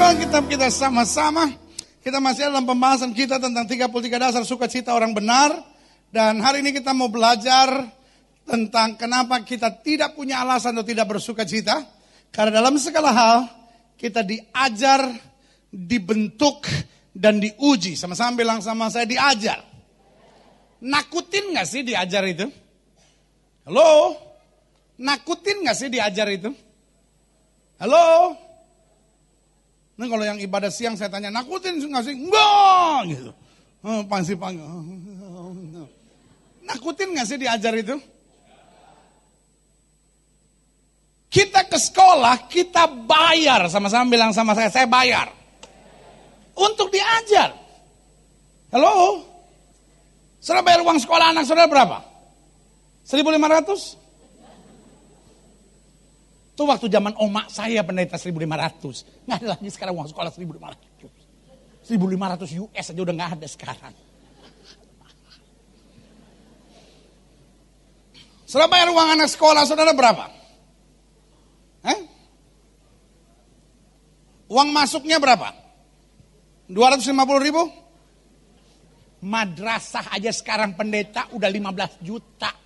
Buka kitab kita sama-sama. Kita masih dalam pembahasan kita tentang 33 dasar sukacita orang benar. Dan hari ini kita mau belajar tentang kenapa kita tidak punya alasan untuk tidak bersukacita. Karena dalam segala hal kita diajar, dibentuk, dan diuji. Sama-sama bilang sama saya, diajar. Nakutin gak sih diajar itu? Halo? Nakutin gak sih diajar itu? Halo? Nah kalau yang ibadah siang saya tanya, nakutin gak sih? Enggak! Gitu. Pasti panggil. Nakutin gak sih diajar itu? Kita ke sekolah, kita bayar. Sama-sama bilang sama saya bayar. Untuk diajar. Halo? Saudara bayar uang sekolah anak saudara berapa? 1.500? Itu waktu zaman omak saya pendeta 1.500. Nggak ada lagi sekarang uang sekolah 1.500. 1.500 US aja udah nggak ada sekarang. Saudara bayar uang anak sekolah saudara berapa? Uang masuknya berapa? 250.000? Madrasah aja sekarang pendeta udah 15 juta.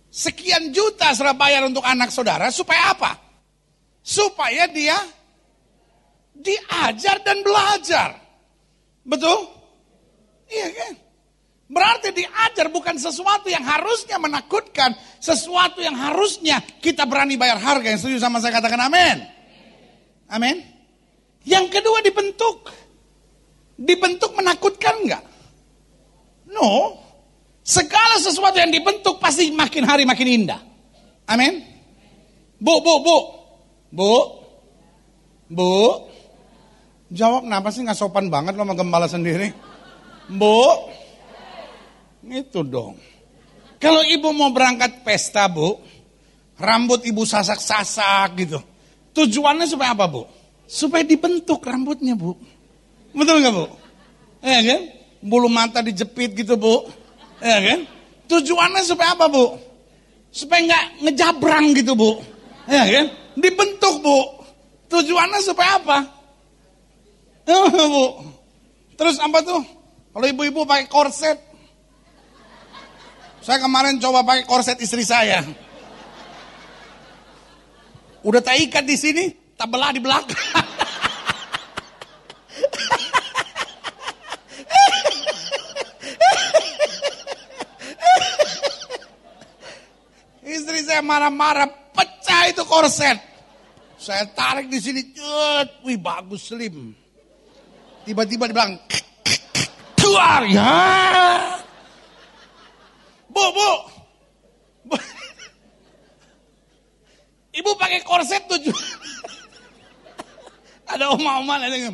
Sekian juta saudara bayar untuk anak saudara supaya apa? Supaya dia diajar dan belajar. Betul? Iya kan? Berarti diajar bukan sesuatu yang harusnya menakutkan. Sesuatu yang harusnya kita berani bayar harga. Yang setuju sama saya katakan amin. Amin. Yang kedua dibentuk. Dibentuk menakutkan enggak? No. Segala sesuatu yang dibentuk pasti makin hari makin indah. Amin. Bu. Jawab kenapa sih gak sopan banget lo sama gembala sendiri? Bu. Itu dong. Kalau ibu mau berangkat pesta bu, rambut ibu sasak-sasak gitu. Tujuannya supaya apa bu? Supaya dibentuk rambutnya bu. Betul gak bu? Ya kan? Bulu mata dijepit gitu bu. Ya kan? Tujuannya supaya apa bu? Supaya nggak ngejabrang gitu bu. Ya kan? Dibentuk bu. Tujuannya supaya apa? Bu. Terus apa tuh? Kalau ibu-ibu pakai korset. Saya kemarin coba pakai korset istri saya. Udah tak ikat di sini, tak belah di belakang. Istri saya marah-marah, pecah itu korset. Saya tarik di sini, wih bagus slim. Tiba-tiba dibilang, keluar ya. Bu. Ibu pakai korset tuh. Ada oma-oma yang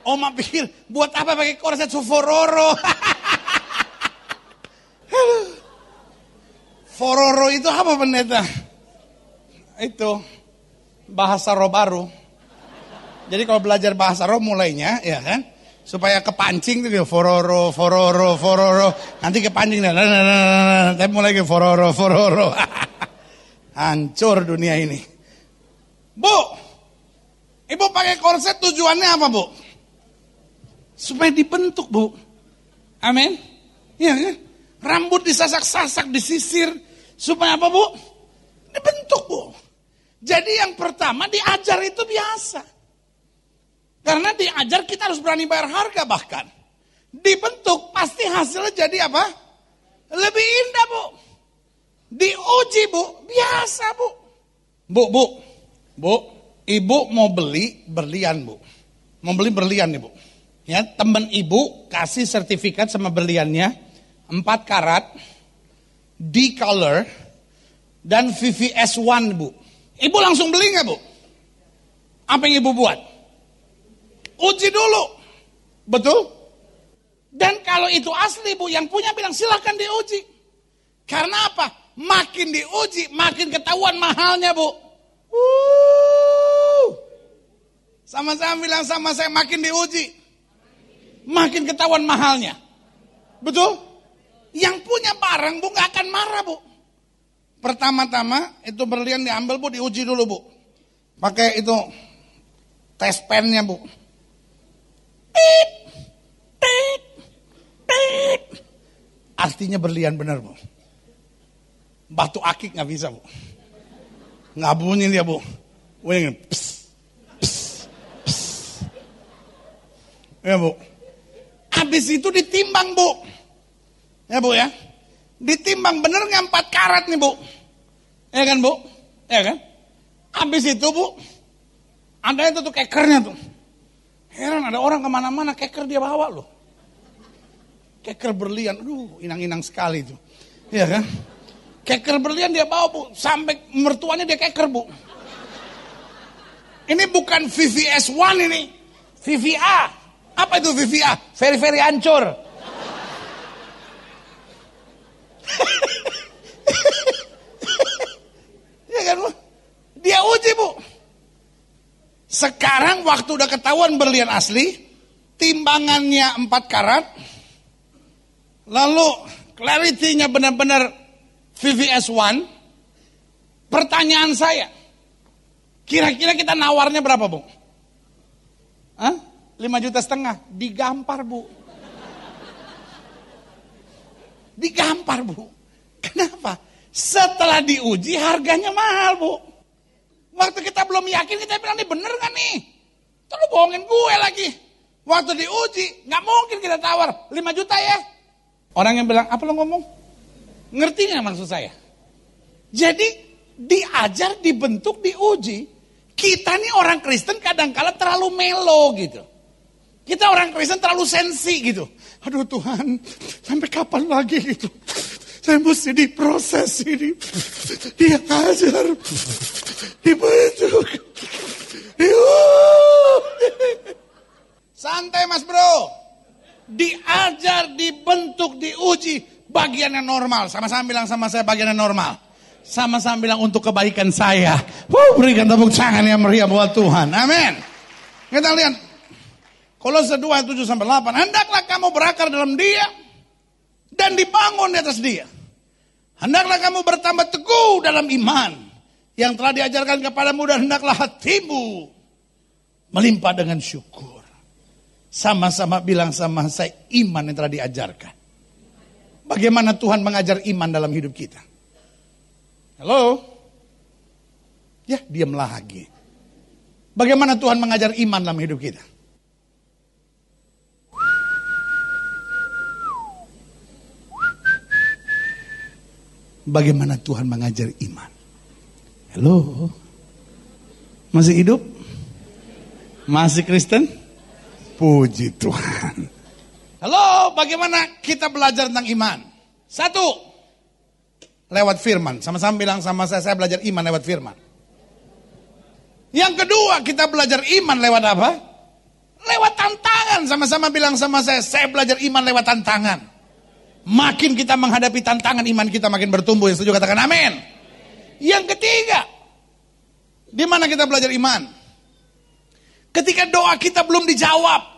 oma pikir, buat apa pakai korset Fororo? Fororo itu apa pendeta? Itu bahasa roh baru. Jadi kalau belajar bahasa roh mulainya ya kan, supaya kepancing tuh fororo. Nanti kepancing tapi mulai ke fororo. Hancur dunia ini. Bu, ibu pakai korset tujuannya apa bu? Supaya dibentuk bu. Amin. Iya kan? Rambut disasak-sasak, disisir. Supaya apa bu? Dibentuk bu. Jadi yang pertama diajar itu biasa. Karena diajar kita harus berani bayar harga bahkan. Dibentuk pasti hasilnya jadi apa? Lebih indah bu. Diuji bu, biasa bu. Bu, ibu mau beli berlian bu. Mau beli berlian nih bu. Ya, temen ibu kasih sertifikat sama berliannya 4 karat. D-color dan VVS1 bu. Ibu langsung beli gak bu? Apa yang ibu buat? Uji dulu. Betul? Dan kalau itu asli bu, yang punya bilang silakan diuji. Karena apa? Makin diuji, makin ketahuan mahalnya bu. Sama-sama bilang sama saya, makin diuji, makin ketahuan mahalnya. Betul? Yang punya barang bu gak akan marah bu. Pertama-tama itu berlian diambil bu, diuji dulu bu. Pakai itu tes pennya bu. Tit, tit, tit. Artinya berlian benar bu. Batu akik nggak bisa bu. Nggak bunyi dia bu. Bunyi pss, pss, pss. Ya bu. Habis itu ditimbang bu. Ya bu ya. Ditimbang bener nggak 4 karat nih bu. Ya kan bu. Ya kan. Habis itu bu. Ada itu tuh kekernya tuh. Heran ada orang kemana-mana keker dia bawa loh. Keker berlian. Aduh inang-inang sekali tuh. Ya kan. Keker berlian dia bawa bu. Sampai mertuanya dia keker bu. Ini bukan VVS 1 ini. VVA. Apa itu VVA? Very hancur. Ya kan bu? Dia uji bu. Sekarang waktu udah ketahuan berlian asli, timbangannya 4 karat, lalu clarity-nya benar-benar VVS 1. Pertanyaan saya, kira-kira kita nawarnya berapa bu? Hah? 5,5 juta. Digampar bu. Digampar bu. Kenapa? Setelah diuji harganya mahal bu. Waktu kita belum yakin kita bilang, ini bener gak nih? Terus lu bohongin gue lagi. Waktu diuji gak mungkin kita tawar 5 juta ya. Orang yang bilang, apa lo ngomong? Ngerti gak maksud saya? Jadi diajar, dibentuk, diuji. Kita nih orang Kristen kadang-kala terlalu melo gitu. Kita orang Kristen terlalu sensi gitu. Aduh Tuhan, sampai kapan lagi gitu. Saya mesti diproses ini. Diajar, dibentuk. Santai mas bro. Diajar, dibentuk, diuji. Bagiannya normal. Sama-sama bilang sama saya bagiannya normal. Sama-sama bilang untuk kebaikan saya. Berikan tepuk tangan yang meriah buat Tuhan. Amin. Kita lihat. Kolose 2, 7-8. Hendaklah kamu berakar dalam dia. Dan dibangun di atas dia. Hendaklah kamu bertambah teguh dalam iman. Yang telah diajarkan kepadamu. Dan hendaklah hatimu melimpah dengan syukur. Sama-sama bilang sama saya iman yang telah diajarkan. Bagaimana Tuhan mengajar iman dalam hidup kita? Halo? Ya, diam lagi. Bagaimana Tuhan mengajar iman dalam hidup kita? Bagaimana Tuhan mengajar iman? Halo? Masih hidup? Masih Kristen? Puji Tuhan. Halo, bagaimana kita belajar tentang iman? 1, lewat firman. Sama-sama bilang sama saya belajar iman lewat firman. Yang kedua, kita belajar iman lewat apa? Lewat tantangan. Sama-sama bilang sama saya belajar iman lewat tantangan. Makin kita menghadapi tantangan, iman kita makin bertumbuh. Yang setuju katakan amin. Yang ketiga, di mana kita belajar iman? Ketika doa kita belum dijawab.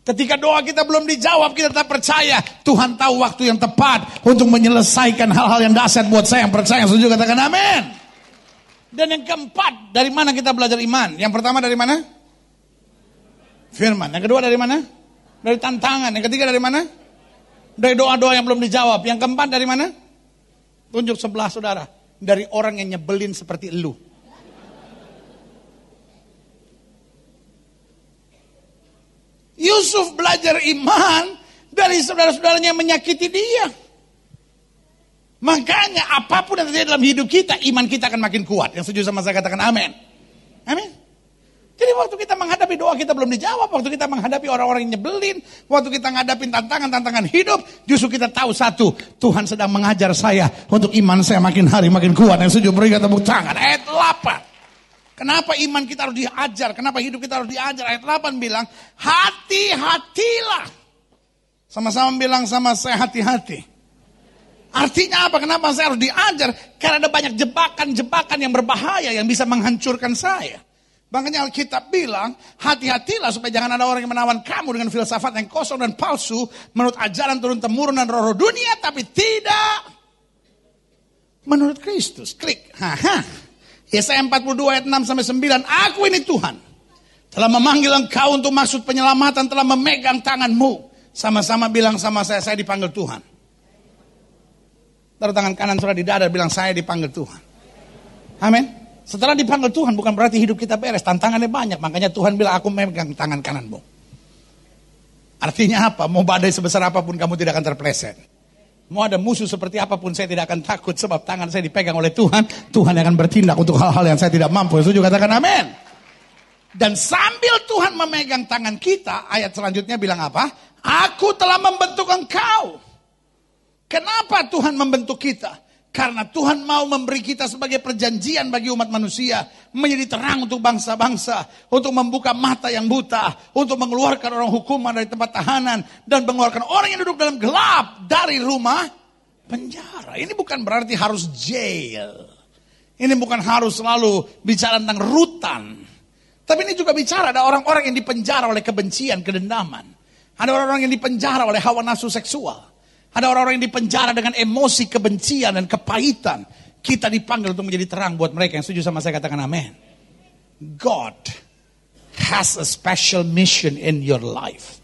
Ketika doa kita belum dijawab, kita tetap percaya Tuhan tahu waktu yang tepat untuk menyelesaikan hal-hal yang dahsyat buat saya yang percaya. Yang setuju katakan amin. Dan yang keempat, dari mana kita belajar iman? Yang pertama dari mana? Firman. Yang kedua dari mana? Dari tantangan. Yang ketiga dari mana? Dari doa-doa yang belum dijawab. Yang keempat dari mana? Tunjuk sebelah saudara. Dari orang yang nyebelin seperti elu. Yusuf belajar iman dari saudara-saudaranya yang menyakiti dia. Makanya apapun yang terjadi dalam hidup kita, iman kita akan makin kuat. Yang setuju sama saya katakan amin. Amin. Jadi waktu kita menghadapi doa kita belum dijawab, waktu kita menghadapi orang-orang yang nyebelin, waktu kita menghadapi tantangan-tantangan hidup, justru kita tahu satu, Tuhan sedang mengajar saya untuk iman saya makin hari makin kuat. Yang setuju berikan tepuk tangan. Ayat 8. Kenapa iman kita harus diajar? Kenapa hidup kita harus diajar? Ayat 8 bilang, hati-hatilah. Sama-sama bilang sama saya hati-hati. Artinya apa? Kenapa saya harus diajar? Karena ada banyak jebakan-jebakan yang berbahaya yang bisa menghancurkan saya. Makanya Alkitab bilang, hati-hatilah supaya jangan ada orang yang menawan kamu dengan filsafat yang kosong dan palsu, menurut ajaran turun-temurun dan roh-roh dunia, tapi tidak menurut Kristus. Klik. Yesaya 42 ayat 6-9, aku ini Tuhan. Telah memanggil engkau untuk maksud penyelamatan, telah memegang tanganmu. Sama-sama bilang sama saya dipanggil Tuhan. Taruh tangan kanan saudara di dada, bilang saya dipanggil Tuhan. Amin. Setelah dipanggil Tuhan bukan berarti hidup kita beres, tantangannya banyak. Makanya Tuhan bilang aku memegang tangan kananmu. Artinya apa? Mau badai sebesar apapun kamu tidak akan terpleset. Mau ada musuh seperti apapun saya tidak akan takut, sebab tangan saya dipegang oleh Tuhan. Tuhan akan bertindak untuk hal-hal yang saya tidak mampu. Setuju, katakan amin. Dan sambil Tuhan memegang tangan kita, ayat selanjutnya bilang apa? Aku telah membentuk engkau. Kenapa Tuhan membentuk kita? Karena Tuhan mau memberi kita sebagai perjanjian bagi umat manusia. Menjadi terang untuk bangsa-bangsa. Untuk membuka mata yang buta. Untuk mengeluarkan orang hukuman dari tempat tahanan. Dan mengeluarkan orang yang duduk dalam gelap dari rumah penjara. Ini bukan berarti harus jail. Ini bukan harus selalu bicara tentang rutan. Tapi ini juga bicara ada orang-orang yang dipenjara oleh kebencian, kedendaman. Ada orang-orang yang dipenjara oleh hawa nafsu seksual. Ada orang-orang yang dipenjara dengan emosi kebencian dan kepahitan. Kita dipanggil untuk menjadi terang buat mereka. Yang setuju sama saya katakan amin. God has a special mission in your life.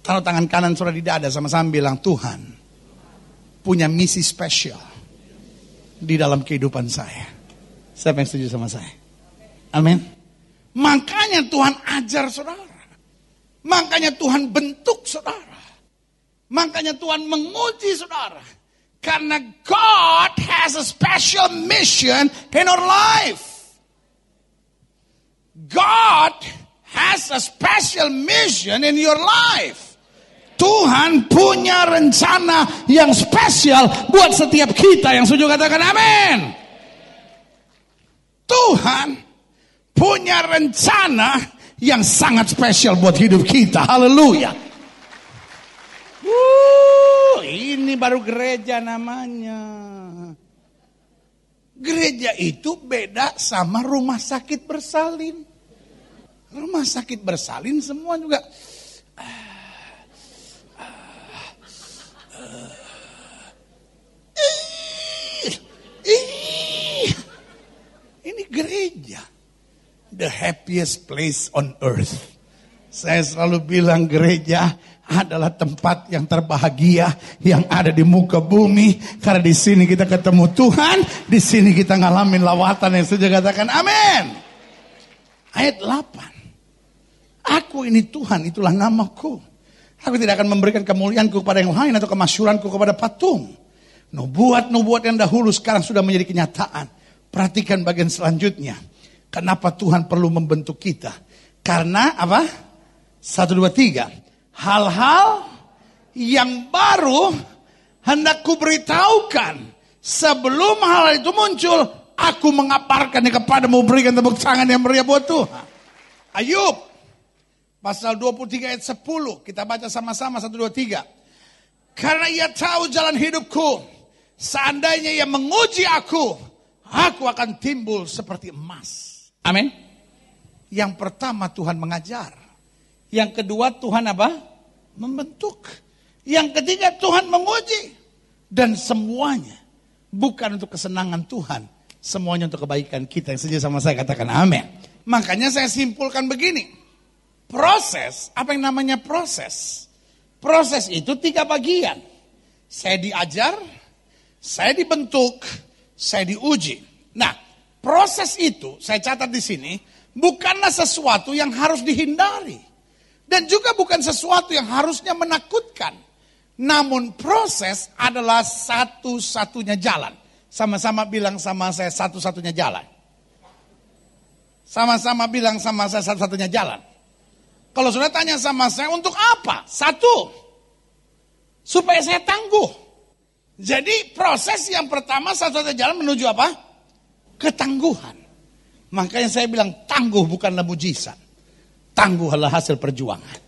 Taruh tangan kanan saudara di dada, sama-sama bilang Tuhan punya misi spesial di dalam kehidupan saya. Siapa yang setuju sama saya? Amin. Makanya Tuhan ajar saudara. Makanya Tuhan bentuk saudara. Makanya Tuhan menguji saudara. Karena God has a special mission in our life. God has a special mission in your life. Tuhan punya rencana yang spesial buat setiap kita. Yang setuju katakan amin. Tuhan punya rencana yang sangat spesial buat hidup kita. Haleluya. Ini baru gereja namanya. Gereja itu beda sama rumah sakit bersalin. Rumah sakit bersalin semua juga ini gereja. The happiest place on earth. Saya selalu bilang gereja adalah tempat yang terbahagia yang ada di muka bumi. Karena di sini kita ketemu Tuhan, di sini kita ngalamin lawatan yang sudah katakan amin. Ayat 8. Aku ini Tuhan, itulah namaku. Aku tidak akan memberikan kemuliaanku kepada yang lain atau kemasyuranku kepada patung. Nubuat-nubuat yang dahulu sekarang sudah menjadi kenyataan. Perhatikan bagian selanjutnya. Kenapa Tuhan perlu membentuk kita? Karena apa? 1, 2, 3. Hal-hal yang baru hendak kuberitahukan. Sebelum hal itu muncul, aku mengabarkannya kepadamu. Berikan tepuk tangan yang meriah buat Tuhan. Ayub pasal 23 ayat 10. Kita baca sama-sama 1, 2, 3. Karena ia tahu jalan hidupku. Seandainya ia menguji aku akan timbul seperti emas. Amin. Yang pertama Tuhan mengajar. Yang kedua Tuhan apa? Membentuk. Yang ketiga Tuhan menguji. Dan semuanya bukan untuk kesenangan Tuhan. Semuanya untuk kebaikan kita. Yang setuju sama saya katakan amin. Makanya saya simpulkan begini. Proses, apa yang namanya proses? Proses itu 3 bagian. Saya diajar, saya dibentuk, saya diuji. Nah, proses itu, saya catat di sini, bukanlah sesuatu yang harus dihindari. Dan juga bukan sesuatu yang harusnya menakutkan. Namun proses adalah satu-satunya jalan. Sama-sama bilang sama saya satu-satunya jalan. Sama-sama bilang sama saya satu-satunya jalan. Kalau sudah tanya sama saya untuk apa? 1. Supaya saya tangguh. Jadi proses yang pertama satu-satunya jalan menuju apa? Ketangguhan. Makanya saya bilang tangguh bukanlah mujizat. Tangguh adalah hasil perjuangan.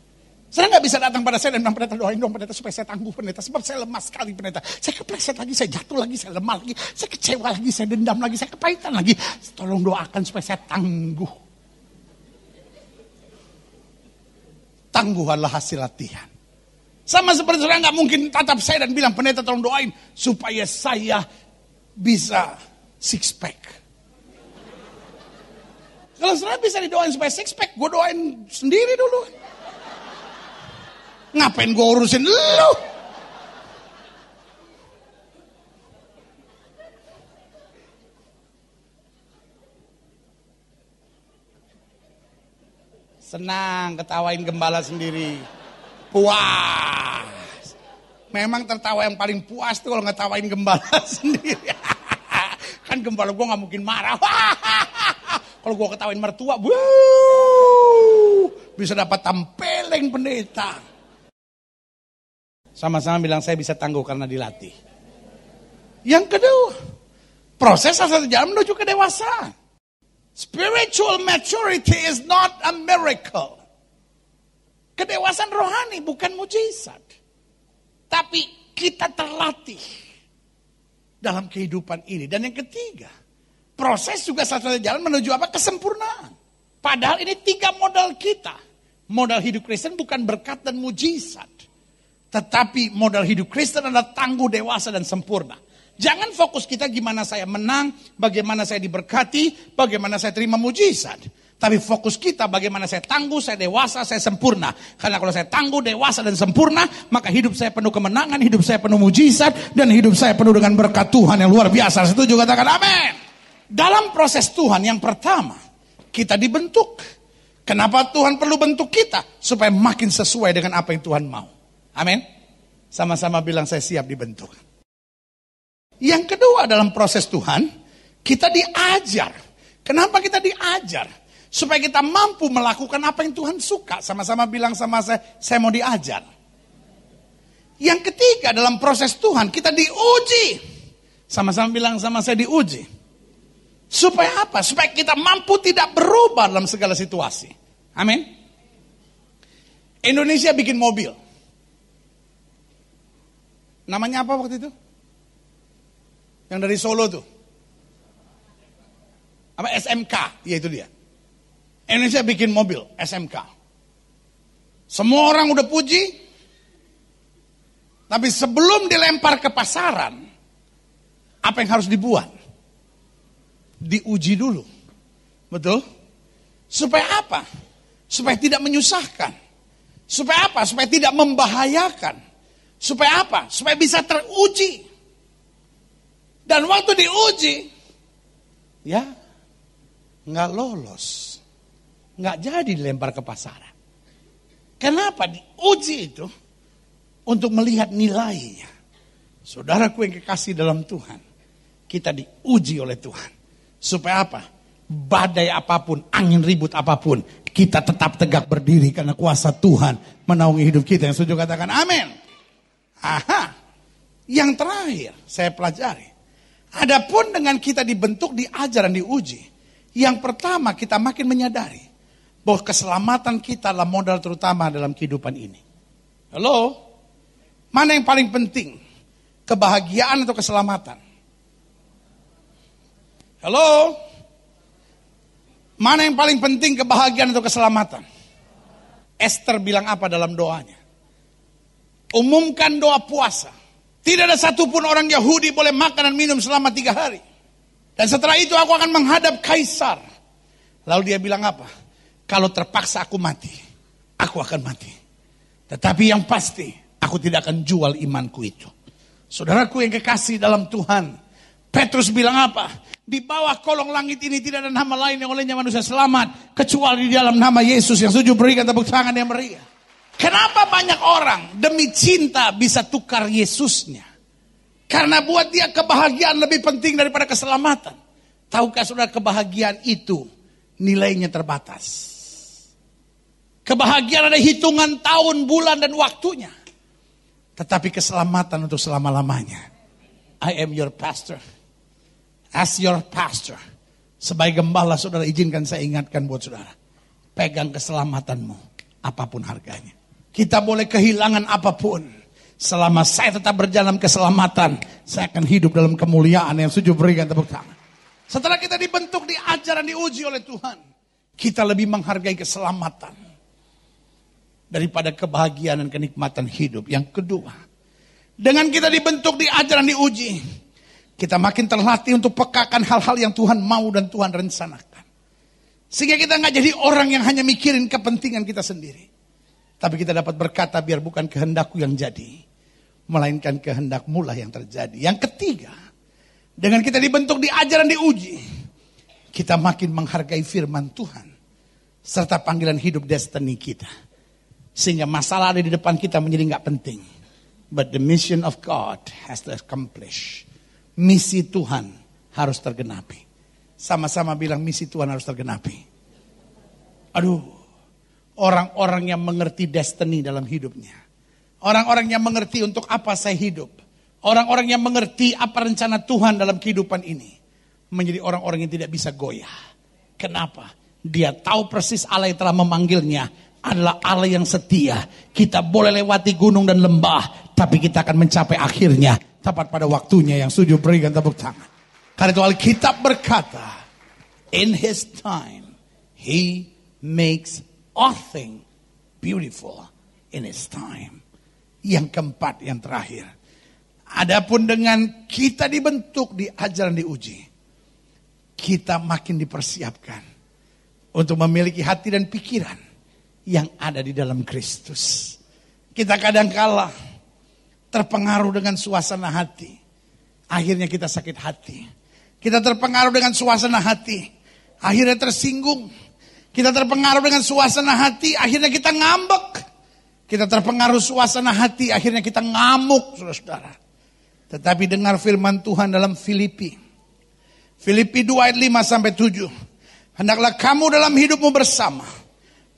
Saya nggak bisa datang pada saya dan bilang, pendeta doain dong pendeta supaya saya tangguh pendeta. Sebab saya lemah sekali pendeta. Saya kepleset lagi, saya jatuh lagi, saya lemah lagi. Saya kecewa lagi, saya dendam lagi, saya kepahitan lagi. Tolong doakan supaya saya tangguh. Tangguh adalah hasil latihan. Sama seperti saudara nggak mungkin tatap saya dan bilang pendeta tolong doain supaya saya bisa six pack. Kalau saudara bisa didoain supaya six pack, gue doain sendiri dulu. Ngapain gue urusin lu? Senang ketawain gembala sendiri. Puas. Memang tertawa yang paling puas tuh kalau ngetawain gembala sendiri. Kan gembala gue gak mungkin marah. Kalau gue ketawain mertua, bisa dapat tampeleng pendeta. Sama-sama bilang saya bisa tangguh karena dilatih. Yang kedua, proses satu jalan menuju kedewasaan. Spiritual maturity is not a miracle. Kedewasaan rohani bukan mujizat. Tapi kita terlatih dalam kehidupan ini. Dan yang ketiga, proses juga satu jalan menuju apa? Kesempurnaan. Padahal ini 3 modal kita. Modal hidup Kristen bukan berkat dan mujizat. Tetapi modal hidup Kristen adalah tangguh, dewasa, dan sempurna. Jangan fokus kita gimana saya menang, bagaimana saya diberkati, bagaimana saya terima mujizat. Tapi fokus kita bagaimana saya tangguh, saya dewasa, saya sempurna. Karena kalau saya tangguh, dewasa, dan sempurna, maka hidup saya penuh kemenangan, hidup saya penuh mujizat, dan hidup saya penuh dengan berkat Tuhan yang luar biasa. Setuju, katakan amin. Dalam proses Tuhan yang pertama, kita dibentuk. Kenapa Tuhan perlu bentuk kita? Supaya makin sesuai dengan apa yang Tuhan mau. Amin. Sama-sama bilang saya siap dibentuk. Yang kedua dalam proses Tuhan, kita diajar. Kenapa kita diajar? Supaya kita mampu melakukan apa yang Tuhan suka. Sama-sama bilang sama saya mau diajar. Yang ketiga dalam proses Tuhan, kita diuji. Sama-sama bilang sama saya diuji. Supaya apa? Supaya kita mampu tidak berubah dalam segala situasi. Amin. Indonesia bikin mobil. Namanya apa waktu itu? Yang dari Solo tuh. Apa SMK, ya itu dia. Indonesia bikin mobil SMK. Semua orang udah puji. Tapi sebelum dilempar ke pasaran, apa yang harus dibuat? Diuji dulu. Betul? Supaya apa? Supaya tidak menyusahkan. Supaya apa? Supaya tidak membahayakan. Supaya apa? Supaya bisa teruji. Dan waktu diuji, ya nggak lolos, nggak jadi dilempar ke pasaran. Kenapa diuji itu? Untuk melihat nilainya. Saudaraku yang kekasih dalam Tuhan, kita diuji oleh Tuhan. Supaya apa? Badai apapun, angin ribut apapun, kita tetap tegak berdiri karena kuasa Tuhan menaungi hidup kita. Yang setuju katakan amin. Aha, yang terakhir saya pelajari. Adapun dengan kita dibentuk, diajar, dan diuji. Yang pertama kita makin menyadari bahwa keselamatan kita adalah modal terutama dalam kehidupan ini. Halo? Mana yang paling penting? Kebahagiaan atau keselamatan? Halo? Mana yang paling penting, kebahagiaan atau keselamatan? Esther bilang apa dalam doanya? Umumkan doa puasa. Tidak ada satupun orang Yahudi boleh makan dan minum selama 3 hari. Dan setelah itu aku akan menghadap Kaisar. Lalu dia bilang apa? Kalau terpaksa aku mati, aku akan mati. Tetapi yang pasti, aku tidak akan jual imanku itu. Saudaraku yang kekasih dalam Tuhan, Petrus bilang apa? Di bawah kolong langit ini tidak ada nama lain yang olehnya manusia selamat, kecuali di dalam nama Yesus. Yang setuju berikan tepuk tangan yang meriah. Kenapa banyak orang demi cinta bisa tukar Yesusnya? Karena buat dia kebahagiaan lebih penting daripada keselamatan. Tahukah saudara, kebahagiaan itu nilainya terbatas. Kebahagiaan ada hitungan tahun, bulan, dan waktunya. Tetapi keselamatan untuk selama-lamanya. I am your pastor. As your pastor. Sebagai gembala saudara, izinkan saya ingatkan buat saudara. Pegang keselamatanmu, apapun harganya. Kita boleh kehilangan apapun. Selama saya tetap berjalan keselamatan, saya akan hidup dalam kemuliaan. Yang setuju berikan tepuk tangan. Setelah kita dibentuk, diajar, dan diuji oleh Tuhan, kita lebih menghargai keselamatan daripada kebahagiaan dan kenikmatan hidup. Yang kedua, dengan kita dibentuk, diajar, dan diuji, kita makin terlatih untuk pekakan hal-hal yang Tuhan mau dan Tuhan rencanakan. Sehingga kita nggak jadi orang yang hanya mikirin kepentingan kita sendiri. Tapi kita dapat berkata, biar bukan kehendakku yang jadi, melainkan kehendakmu lah yang terjadi. Yang ketiga, dengan kita dibentuk, diajar, dan diuji, kita makin menghargai firman Tuhan serta panggilan hidup destiny kita. Sehingga masalah ada di depan kita menjadi nggak penting. But the mission of God has to accomplish. Misi Tuhan harus tergenapi. Sama-sama bilang misi Tuhan harus tergenapi. Aduh, orang-orang yang mengerti destiny dalam hidupnya. Orang-orang yang mengerti untuk apa saya hidup. Orang-orang yang mengerti apa rencana Tuhan dalam kehidupan ini. Menjadi orang-orang yang tidak bisa goyah. Kenapa? Dia tahu persis Allah yang telah memanggilnya adalah Allah yang setia. Kita boleh lewati gunung dan lembah, tapi kita akan mencapai akhirnya tepat pada waktunya. Yang setuju berikan tepuk tangan. Karena itu Alkitab berkata, in His time, He makes all things beautiful in His time. Yang keempat, yang terakhir. Adapun dengan kita dibentuk, diajar, dan diuji, kita makin dipersiapkan untuk memiliki hati dan pikiran yang ada di dalam Kristus. Kita kadang-kala terpengaruh dengan suasana hati. Akhirnya kita sakit hati. Kita terpengaruh dengan suasana hati. Akhirnya tersinggung. Kita terpengaruh dengan suasana hati. Akhirnya kita ngambek. Kita terpengaruh suasana hati. Akhirnya kita ngamuk, saudara-saudara. Tetapi dengar firman Tuhan dalam Filipi. Filipi 2 ayat 5-7. Hendaklah kamu dalam hidupmu bersama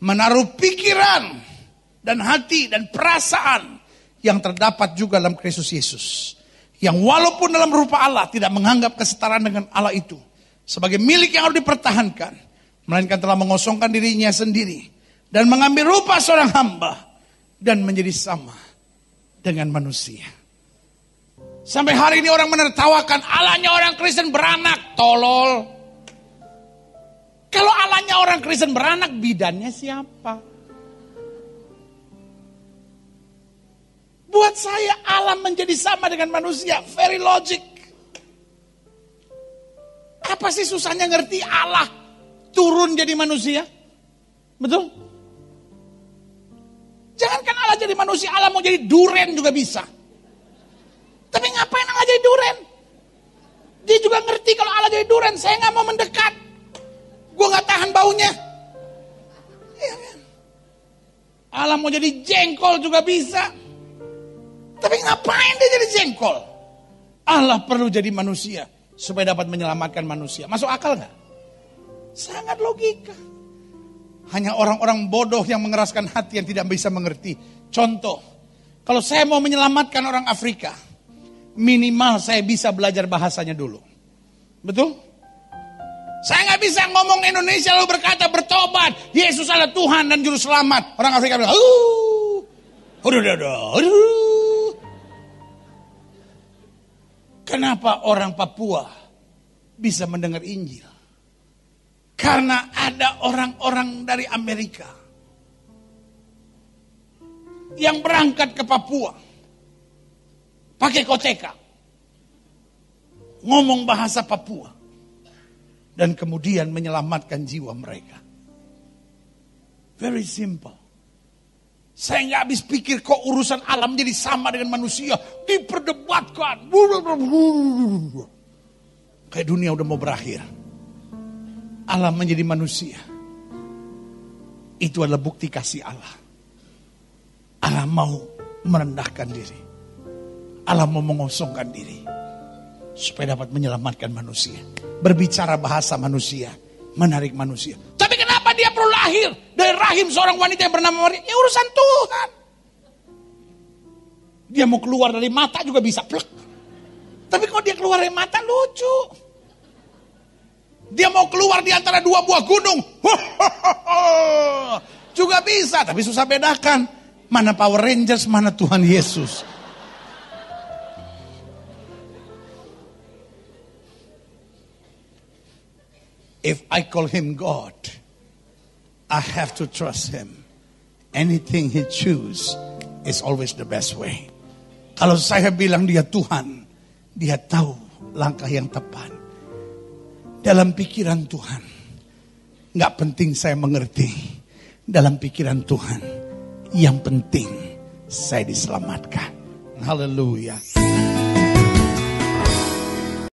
menaruh pikiran dan hati dan perasaan yang terdapat juga dalam Kristus Yesus. Yang walaupun dalam rupa Allah tidak menganggap kesetaraan dengan Allah itu sebagai milik yang harus dipertahankan. Melainkan telah mengosongkan dirinya sendiri. Dan mengambil rupa seorang hamba. Dan menjadi sama dengan manusia. Sampai hari ini orang menertawakan Allahnya orang Kristen beranak. Tolol. Kalau Allahnya orang Kristen beranak, bidannya siapa? Buat saya Allah menjadi sama dengan manusia. Very logic. Apa sih susahnya ngerti Allah turun jadi manusia? Betul? Jangankan Allah jadi manusia, Allah mau jadi duren juga bisa. Tapi ngapain Allah jadi duren? Dia juga ngerti kalau Allah jadi duren, saya gak mau mendekat. Gue gak tahan baunya. Ya kan? Allah mau jadi jengkol juga bisa. Tapi ngapain dia jadi jengkol? Allah perlu jadi manusia supaya dapat menyelamatkan manusia. Masuk akal gak? Sangat logika. Hanya orang-orang bodoh yang mengeraskan hati yang tidak bisa mengerti. Contoh, kalau saya mau menyelamatkan orang Afrika, minimal saya bisa belajar bahasanya dulu. Betul? Saya gak bisa ngomong Indonesia lalu berkata bertobat, Yesus adalah Tuhan dan Juru Selamat. Orang Afrika bilang, Kenapa orang Papua bisa mendengar Injil? Karena ada orang-orang dari Amerika yang berangkat ke Papua pakai koteka, ngomong bahasa Papua, dan kemudian menyelamatkan jiwa mereka. Very simple. Saya nggak habis pikir kok urusan alam jadi sama dengan manusia, diperdebatkan. Kayak dunia udah mau berakhir. Allah menjadi manusia. Itu adalah bukti kasih Allah. Allah mau merendahkan diri. Allah mau mengosongkan diri. Supaya dapat menyelamatkan manusia. Berbicara bahasa manusia. Menarik manusia. Tapi kenapa dia perlu lahir dari rahim seorang wanita yang bernama Maria? Ya urusan Tuhan. Dia mau keluar dari mata juga bisa. Plek. Tapi kalau dia keluar dari mata lucu. Dia mau keluar di antara dua buah gunung. Juga bisa. Tapi susah bedakan. Mana Power Rangers, mana Tuhan Yesus. If I call him God, I have to trust him. Anything he choose is always the best way. Kalau saya bilang dia Tuhan, dia tahu langkah yang tepat. Dalam pikiran Tuhan, Nggak penting saya mengerti. Dalam pikiran Tuhan, yang penting saya diselamatkan. Haleluya.